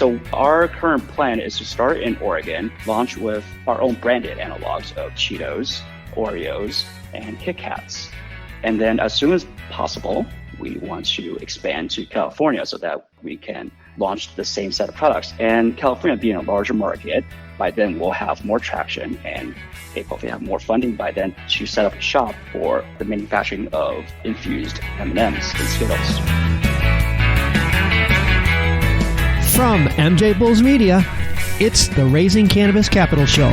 So our current plan is to start in Oregon, launch with our own branded analogs of Cheetos, Oreos, and Kit Kats. And then as soon as possible, we want to expand to California so that we can launch the same set of products. And California being a larger market, by then we'll have more traction and hopefully have more funding by then to set up a shop for the manufacturing of infused M&Ms and Skittles. From MJBulls Media, it's the Raising Cannabis Capital Show.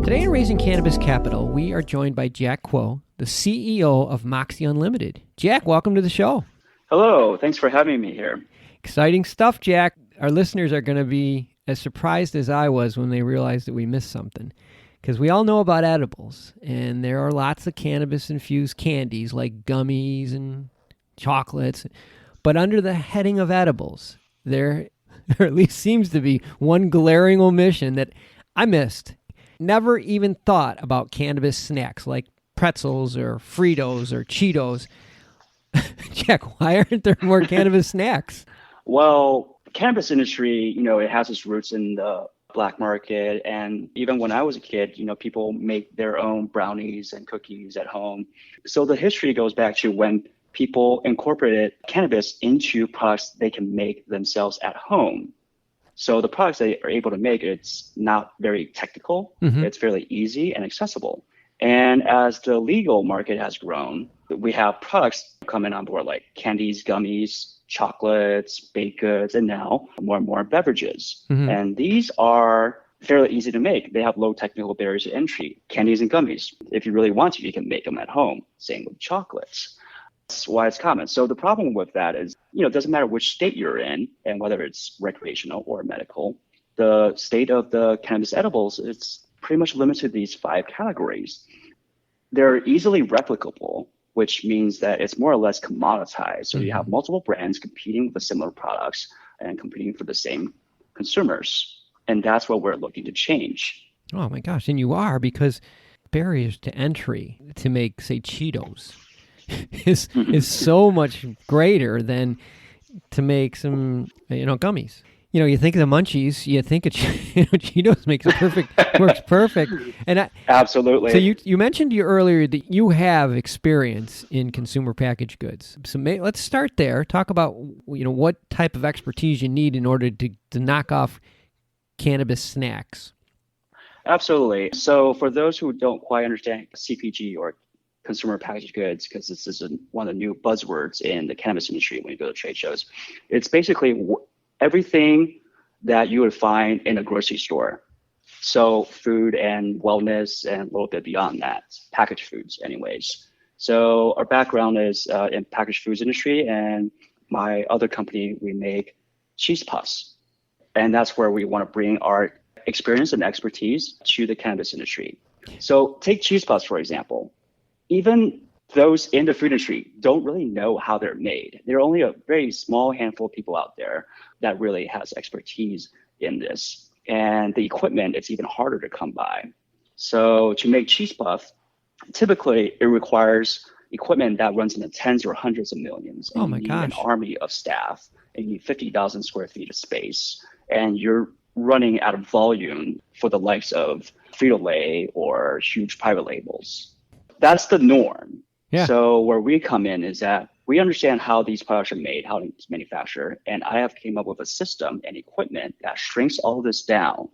Today in Raising Cannabis Capital, we are joined by Jack Kuo, the CEO of Moxy Unlimited. Jack, welcome to the show. Hello, thanks for having me here. Exciting stuff, Jack. Our listeners are going to be as surprised as I was when they realized that we missed something. Because we all know about edibles, and there are lots of cannabis-infused candies like gummies and chocolates. But under the heading of edibles, there at least seems to be one glaring omission that I missed. Never even thought about cannabis snacks like pretzels or Fritos or Cheetos. Jack, why aren't there more cannabis snacks? Well, cannabis industry, it has its roots in the black market. And even when I was a kid, people make their own brownies and cookies at home. So the history goes back to when people incorporated cannabis into products they can make themselves at home. So the products they are able to make, it's not very technical. Mm-hmm. It's fairly easy and accessible. And as the legal market has grown, we have products coming on board like candies, gummies, chocolates, baked goods, and now more and more beverages. Mm-hmm. And these are fairly easy to make. They have low technical barriers to entry. Candies and gummies, if you really want to, you can make them at home. Same with chocolates. That's why it's common. So the problem with that is, it doesn't matter which state you're in and whether it's recreational or medical. The state of the cannabis edibles, it's pretty much limited to these 5 categories. They're easily replicable, which means that it's more or less commoditized. So you have multiple brands competing with similar products and competing for the same consumers. And that's what we're looking to change. Oh my gosh. And you are, because barriers to entry to make, say, Cheetos is so much greater than to make some, gummies. You think of the munchies, you think of Cheetos works perfect. And absolutely. So you mentioned earlier that you have experience in consumer packaged goods. So let's start there. Talk about what type of expertise you need in order to knock off cannabis snacks. Absolutely. So for those who don't quite understand CPG or consumer packaged goods, because this is one of the new buzzwords in the cannabis industry when you go to trade shows, it's basically everything that you would find in a grocery store. So food and wellness and a little bit beyond that, packaged foods anyways. So our background is in packaged foods industry, and my other company, we make cheese puffs. And that's where we want to bring our experience and expertise to the cannabis industry. So take cheese puffs, for example. Even those in the food industry don't really know how they're made. There are only a very small handful of people out there that really has expertise in this. And the equipment, it's even harder to come by. So to make cheese puff, typically it requires equipment that runs in the tens or hundreds of millions. And oh my you need gosh. An army of staff, and you need 50,000 square feet of space. And you're running out of volume for the likes of Frito-Lay or huge private labels. That's the norm. Yeah. So where we come in is that we understand how these products are made, how it's manufactured, and I have came up with a system and equipment that shrinks all of this down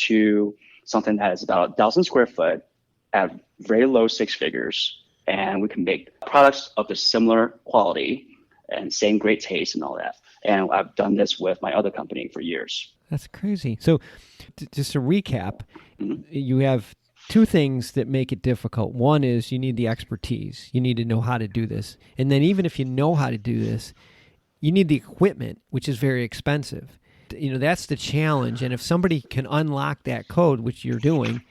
to something that is about 1,000 square foot at very low 6 figures, and we can make products of the similar quality and same great taste and all that. And I've done this with my other company for years. That's crazy. So just to recap, you have 2 things that make it difficult. One is you need the expertise. You need to know how to do this. And then even if you know how to do this, you need the equipment, which is very expensive. That's the challenge. And if somebody can unlock that code, which you're doing,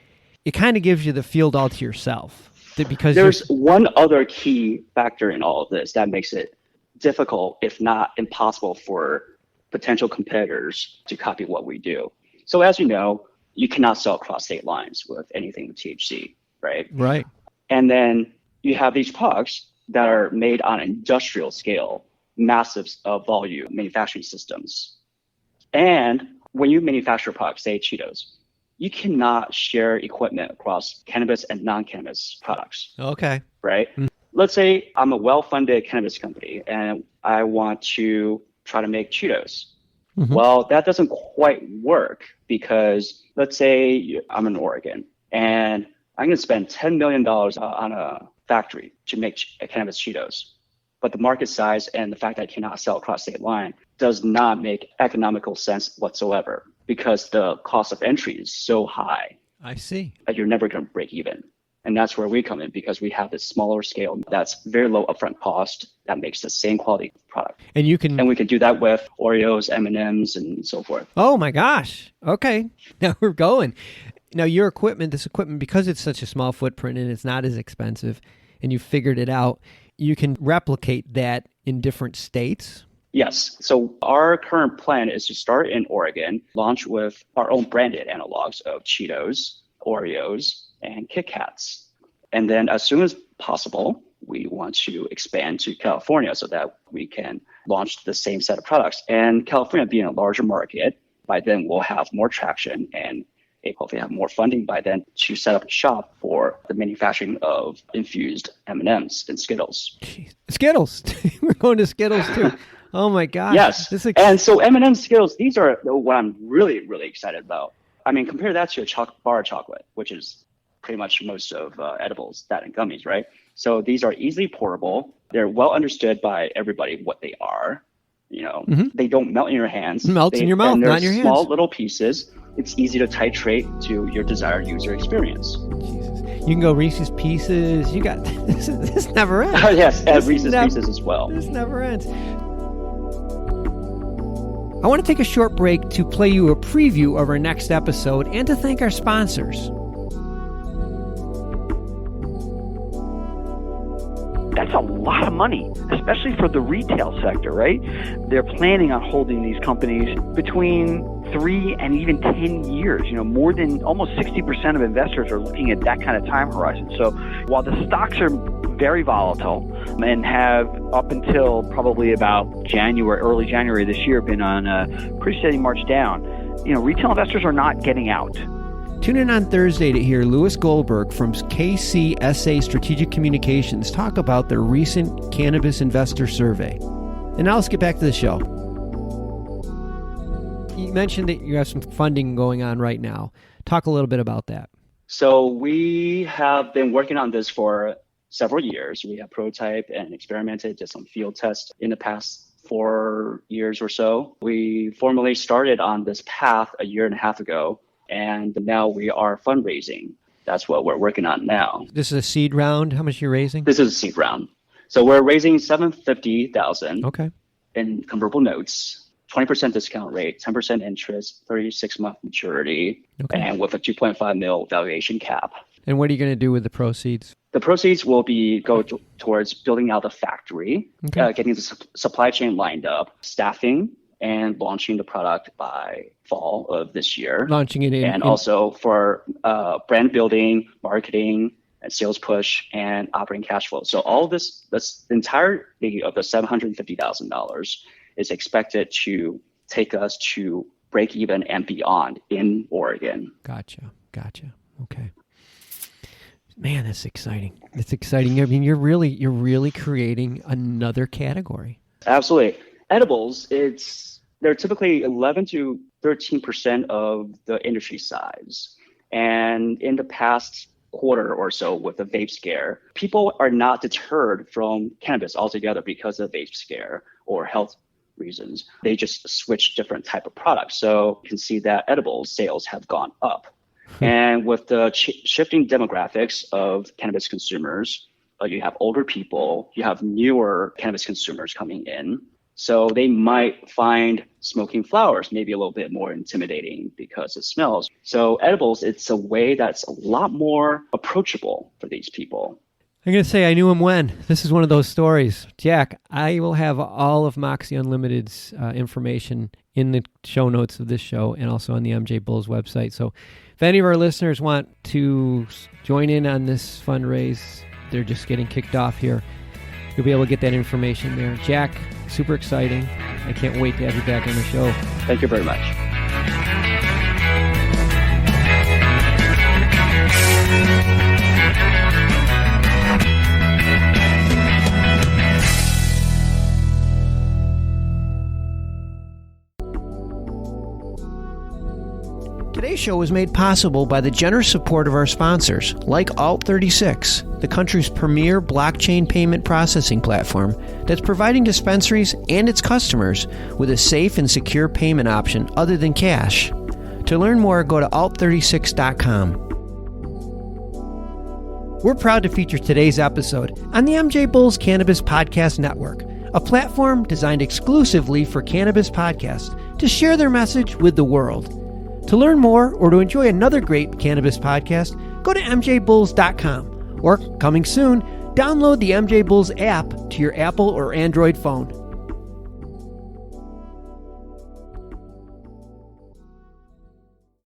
it kind of gives you the field all to yourself. Because there's one other key factor in all of this that makes it difficult, if not impossible, for potential competitors to copy what we do. So as you know, you cannot sell across state lines with anything with THC, right? Right. And then you have these products that are made on an industrial scale, massive volume manufacturing systems. And when you manufacture products, say Cheetos, you cannot share equipment across cannabis and non-cannabis products. Okay. Right? Let's say I'm a well-funded cannabis company and I want to try to make Cheetos. Well, that doesn't quite work because let's say I'm in Oregon and I'm going to spend $10 million on a factory to make cannabis Cheetos. But the market size and the fact that I cannot sell across state line does not make economical sense whatsoever because the cost of entry is so high. I see. That you're never going to break even. And that's where we come in because we have this smaller scale that's very low upfront cost that makes the same quality product. And we can do that with Oreos, M&Ms, and so forth. Oh my gosh. Okay. Now we're going. Now this equipment, because it's such a small footprint and it's not as expensive and you figured it out, you can replicate that in different states? Yes. So our current plan is to start in Oregon, launch with our own branded analogs of Cheetos, Oreos, and Kit Kats. And then as soon as possible, we want to expand to California so that we can launch the same set of products. And California being a larger market, by then we'll have more traction and hopefully have more funding by then to set up a shop for the manufacturing of infused M&Ms and Skittles. Jeez. Skittles. We're going to Skittles too. Oh my gosh. Yes. And so M&M's, Skittles, these are what I'm really, really excited about. I mean, compare that to a bar of chocolate, which is pretty much most of edibles, that and gummies, right? So these are easily portable. They're well understood by everybody what they are. You know, they don't melt in your hands. Melts in your mouth, not in your hands. Small little pieces. It's easy to titrate to your desired user experience. Jesus. You can go Reese's Pieces. You got this never ends. Yes, Reese's Pieces as well. This never ends. I want to take a short break to play you a preview of our next episode and to thank our sponsors. That's a lot of money, especially for the retail sector, right? They're planning on holding these companies between 3 and even 10 years. You know, more than almost 60% of investors are looking at that kind of time horizon. So while the stocks are very volatile and have up until probably about early January this year, been on a pretty steady march down, you know, retail investors are not getting out. Tune in on Thursday to hear Louis Goldberg from KCSA Strategic Communications talk about their recent cannabis investor survey. And now let's get back to the show. You mentioned that you have some funding going on right now. Talk a little bit about that. So we have been working on this for several years. We have prototyped and experimented, did some field tests in the past 4 years or so. We formally started on this path a year and a half ago. And now we are fundraising. That's what we're working on now. This is a seed round. How much are you raising? This is a seed round. So we're raising $750,000 okay. in convertible notes, 20% discount rate, 10% interest, 36-month maturity, and with a 2.5 mil valuation cap. And what are you going to do with the proceeds? The proceeds will go towards building out the factory, getting the supply chain lined up, staffing, and launching the product by fall of this year. Launching it in. Also for brand building, marketing, and sales push, and operating cash flow. So all of this entirety of the $750,000 is expected to take us to break even and beyond in Oregon. Gotcha. Okay. Man, that's exciting. It's exciting. I mean, you're really creating another category. Absolutely. Edibles, they're typically 11 to 13% of the industry size. And in the past quarter or so with the vape scare, people are not deterred from cannabis altogether because of the vape scare or health reasons. They just switch different type of products. So you can see that edible sales have gone up. And with the shifting demographics of cannabis consumers, you have older people, you have newer cannabis consumers coming in. So they might find smoking flowers maybe a little bit more intimidating because it smells. So edibles, it's a way that's a lot more approachable for these people. I'm going to say I knew him when. This is one of those stories. Jack, I will have all of Moxy Unlimited's information in the show notes of this show and also on the MJBulls website. So if any of our listeners want to join in on this fundraise, they're just getting kicked off here, you'll be able to get that information there. Jack, super exciting. I can't wait to have you back on the show. Thank you very much. Today's show was made possible by the generous support of our sponsors, like Alt36, the country's premier blockchain payment processing platform that's providing dispensaries and its customers with a safe and secure payment option other than cash. To learn more, go to alt36.com. We're proud to feature today's episode on the MJBulls Cannabis Podcast Network, a platform designed exclusively for cannabis podcasts to share their message with the world. To learn more or to enjoy another great cannabis podcast, go to MJBulls.com or, coming soon, download the MJBulls app to your Apple or Android phone.